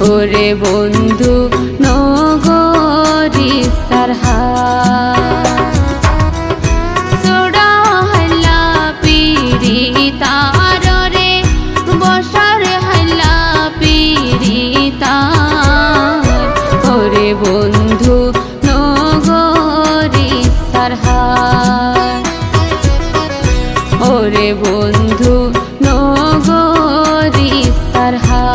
ওরে বন্ধু নগরী সারহা সোড়া হাল্লা পিরি তারে বসার হাল্লা পিরি তার ওরে বন্ধু নগরী সারহা ওরে বন্ধু নগরী সারহা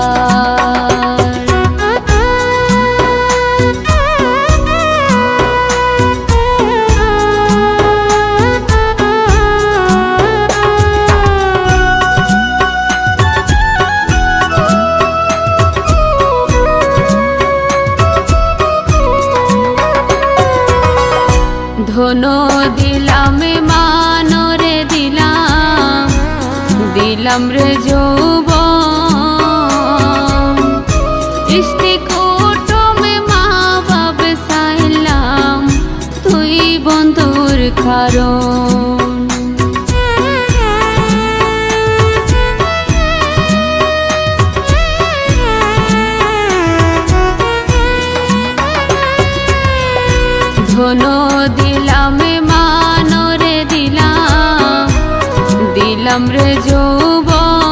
ধনো দিলাম মানরে দিলাম দিলাম রে যৌবন ইষ্টি কুটুমে মা বাপ সাইলাম তুই বন্ধুর কারণ ধনো দিলাম মানরে দিলাম দিলাম রে যৌবন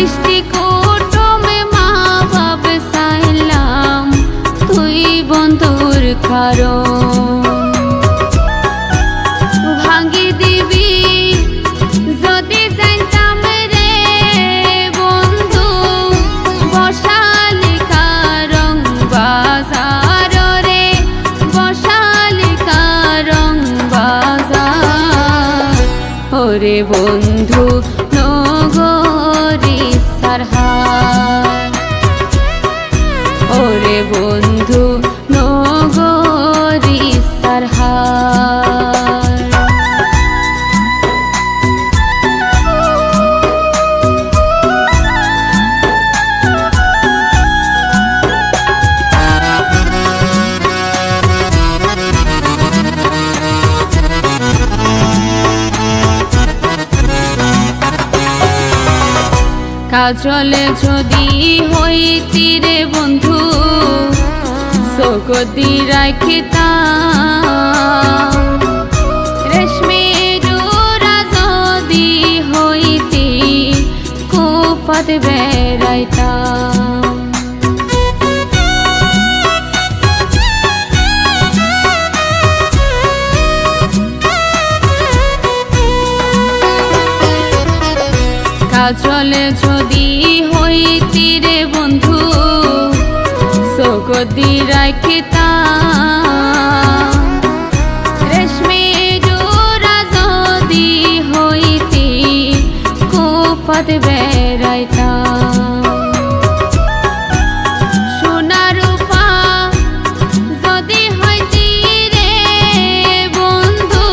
ইষ্টি কুটুমে মা বাপ সাইলাম তুই বন্ধুর কারণ ভাঙ্গি দিবি যদি জানতাম রে বন্ধু বসালিকা রং বাজার ওরে বন্ধু নগরী সারহা ওরে বন্ধু নগরী সারহা কাজলে যদি হইতি রে বন্ধু চকতি রাখিতাম রেশমির যদি হইতি কুপাত বেড়াইতাম কাজলে যদি হইতি রে বন্ধু চকতি রাখিতাম রেশমির যদি হইতি কুপাত বেড়াইতাম সোনা রূপা যদি হইতি রে বন্ধু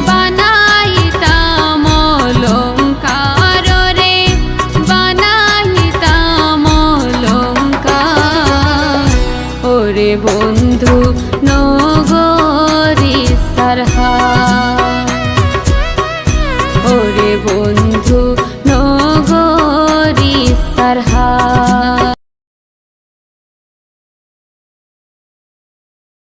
বানাইতাম অলংকার ওরে বন্ধু নগরী সারহা ওরে বন্ধু নগরী সারহা